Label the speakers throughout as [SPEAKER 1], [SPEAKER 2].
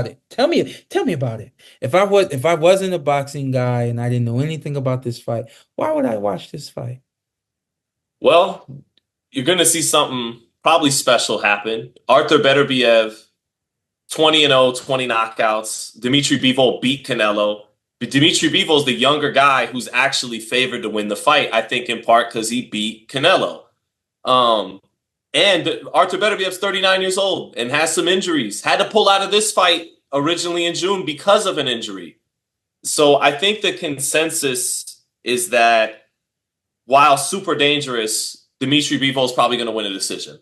[SPEAKER 1] it. Tell me about it. If I wasn't a boxing guy and I didn't know anything about this fight, why would I watch this fight?
[SPEAKER 2] Well, you're going to see something probably special happen. Arthur Beterbiev, 20-0, 20 knockouts. Dimitri Bivol beat Canelo. But Dimitri Bivol is the younger guy who's actually favored to win the fight, I think in part because he beat Canelo. Um, and Arthur Beterbiev's 39 years old and has some injuries. Had to pull out of this fight originally in June because of an injury. So I think the consensus is that while super dangerous, Dimitri Bivol is probably going to win a decision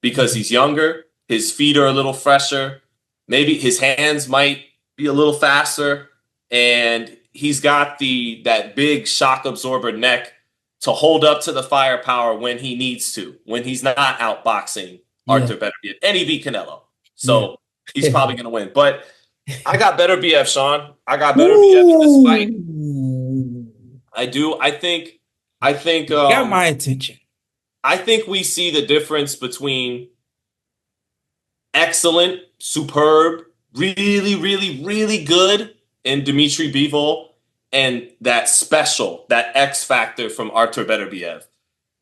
[SPEAKER 2] because he's younger, his feet are a little fresher, maybe his hands might be a little faster, and he's got that big shock absorber neck to hold up to the firepower when he needs to, when he's not outboxing
[SPEAKER 1] Yeah,
[SPEAKER 2] Arthur Beterbiev, and he beat Canelo,
[SPEAKER 1] yeah.
[SPEAKER 2] so he's probably going to win. But I got Beterbiev, Sean. I got Beterbiev in this fight.
[SPEAKER 1] Ooh.
[SPEAKER 2] I do. I think.
[SPEAKER 1] Got my attention.
[SPEAKER 2] I think we see the difference between excellent, superb, really, really, really good in Dimitri Bivol and that special, that X factor from Artur Beterbiev.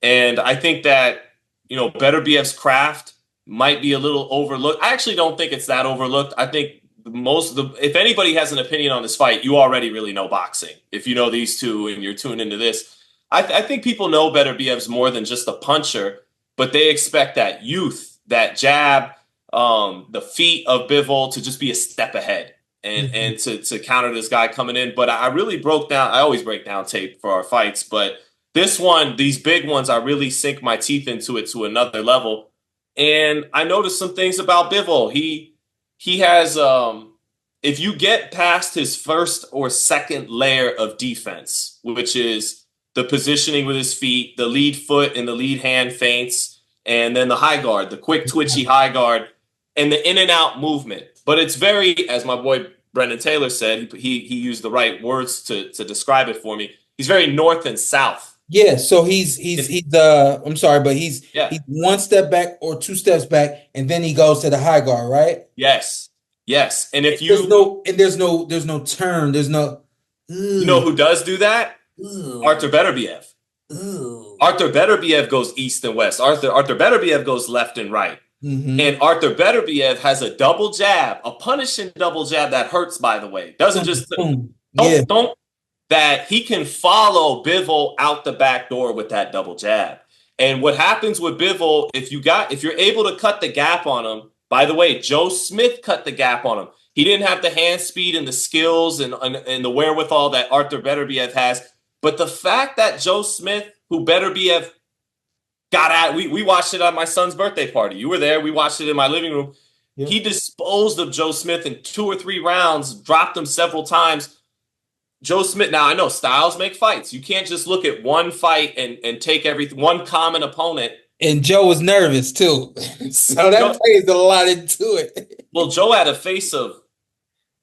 [SPEAKER 2] And I think that, Beterbiev's craft might be a little overlooked. I actually don't think it's that overlooked. I think if anybody has an opinion on this fight, you already really know boxing. If you know these two and you're tuned into this, I think people know Beterbiev's more than just a puncher, but they expect that youth, that jab, the feet of Bivol to just be a step ahead and to counter this guy coming in. But I really broke down. I always break down tape for our fights, but this one, these big ones, I really sink my teeth into it to another level. And I noticed some things about Bivol. He has if you get past his first or second layer of defense, which is the positioning with his feet, the lead foot and the lead hand feints, and then the high guard, the quick twitchy high guard, and the in and out movement. But it's very, as my boy Brendan Taylor said, he used the right words to describe it for me. He's very north and south.
[SPEAKER 1] Yeah, so he's I'm sorry, but
[SPEAKER 2] Yeah.
[SPEAKER 1] he's one step back or two steps back, and then he goes to the high guard, right?
[SPEAKER 2] Yes. Yes. And if
[SPEAKER 1] There's no turn, there's no
[SPEAKER 2] you know
[SPEAKER 1] ooh,
[SPEAKER 2] who does do that?
[SPEAKER 1] ooh,
[SPEAKER 2] Arthur Beterbiev.
[SPEAKER 1] ooh.
[SPEAKER 2] Arthur Beterbiev goes east and west. Arthur Beterbiev goes left and right.
[SPEAKER 1] Mm-hmm.
[SPEAKER 2] And Arthur Beterbiev has a double jab, a punishing double jab that hurts, by the way. Doesn't
[SPEAKER 1] Boom,
[SPEAKER 2] just
[SPEAKER 1] boom. Yeah.
[SPEAKER 2] don't that he can follow Bivol out the back door with that double jab. And what happens with Bivol, if you're able to cut the gap on him, by the way, Joe Smith cut the gap on him. He didn't have the hand speed and the skills and the wherewithal that Arthur Beterbiev has. But the fact that Joe Smith, who Beterbiev got at, we watched it at my son's birthday party. You were there. We watched it in my living room.
[SPEAKER 1] Yep.
[SPEAKER 2] He disposed of Joe Smith in 2 or 3 rounds, dropped him several times. Joe Smith, now I know styles make fights. You can't just look at one fight and take one common opponent.
[SPEAKER 1] And Joe was nervous too. So that plays a lot into it.
[SPEAKER 2] Well, Joe had a face of,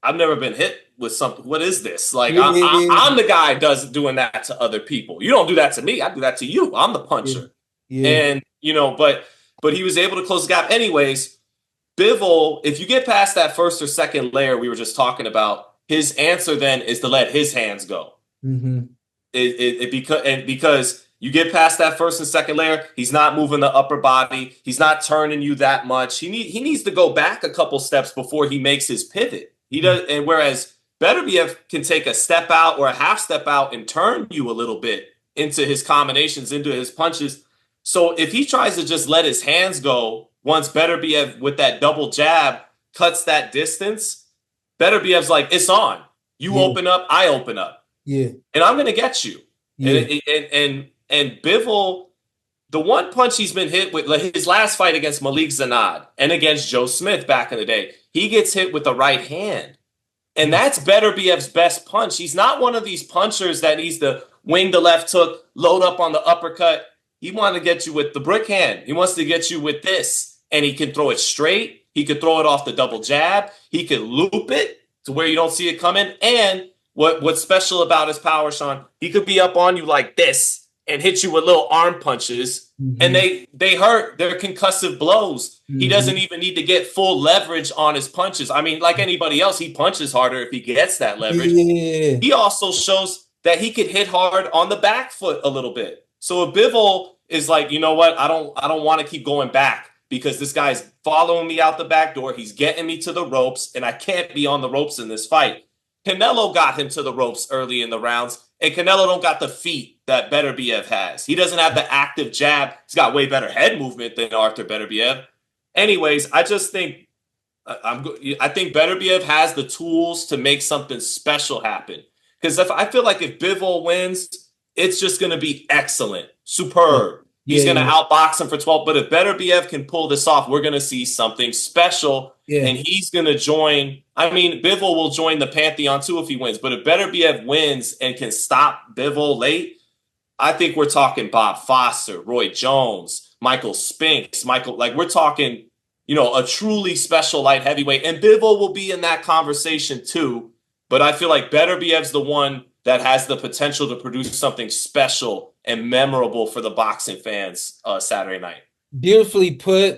[SPEAKER 2] I've never been hit with something. What is this? Like,
[SPEAKER 1] Yeah,
[SPEAKER 2] I'm the guy doing that to other people. You don't do that to me. I do that to you. I'm the puncher.
[SPEAKER 1] yeah.
[SPEAKER 2] And, but he was able to close the gap. Anyways, Bivol, if you get past that first or second layer we were just talking about, his answer then is to let his hands go.
[SPEAKER 1] Mm-hmm.
[SPEAKER 2] Because you get past that first and second layer, he's not moving the upper body. He's not turning you that much. He needs to go back a couple steps before he makes his pivot. He does, and whereas Beterbiev can take a step out or a half step out and turn you a little bit into his combinations, into his punches. So if he tries to just let his hands go, once Beterbiev with that double jab cuts that distance, Beterbiev's like, it's on. You open up, I open up.
[SPEAKER 1] Yeah.
[SPEAKER 2] And I'm going to get you. Yeah. And Bivol, the one punch he's been hit with, like his last fight against Malik Zanad and against Joe Smith back in the day, he gets hit with the right hand. And that's Beterbiev's best punch. He's not one of these punchers that needs to wing the left hook, load up on the uppercut. He wants to get you with the brick hand. He wants to get you with this. And he can throw it straight. He could throw it off the double jab. He could loop it to where you don't see it coming. And what's special about his power, Sean, he could be up on you like this and hit you with little arm punches, and
[SPEAKER 1] Hmm.
[SPEAKER 2] they hurt. They're concussive blows. He doesn't
[SPEAKER 1] Hmm.
[SPEAKER 2] even need to get full leverage on his punches. I mean, like anybody else, he punches harder if he gets that leverage.
[SPEAKER 1] Yeah.
[SPEAKER 2] He also shows that he could hit hard on the back foot a little bit. So if Bivol is like, you know what, I don't want to keep going back because this guy's following me out the back door. He's getting me to the ropes, and I can't be on the ropes in this fight. Canelo got him to the ropes early in the rounds, and Canelo don't got the feet that Beterbiev has. He doesn't have the active jab. He's got way better head movement than Arthur Beterbiev. Anyways, I just think I think Beterbiev has the tools to make something special happen. Because if I feel like if Bivol wins, it's just going to be excellent,
[SPEAKER 1] Yeah.
[SPEAKER 2] superb.
[SPEAKER 1] Yeah.
[SPEAKER 2] He's going to
[SPEAKER 1] Yeah.
[SPEAKER 2] outbox him for 12. But if Beterbiev can pull this off, we're going to see something special.
[SPEAKER 1] Yeah.
[SPEAKER 2] And he's going to join. I mean, Bivol will join the Pantheon too if he wins. But if Beterbiev wins and can stop Bivol late, I think we're talking Bob Foster, Roy Jones, Michael Spinks, like we're talking, a truly special light heavyweight. And Bivol will be in that conversation too. But I feel like Beterbiev's the one that has the potential to produce something special and memorable for the boxing fans Saturday night.
[SPEAKER 1] Beautifully put.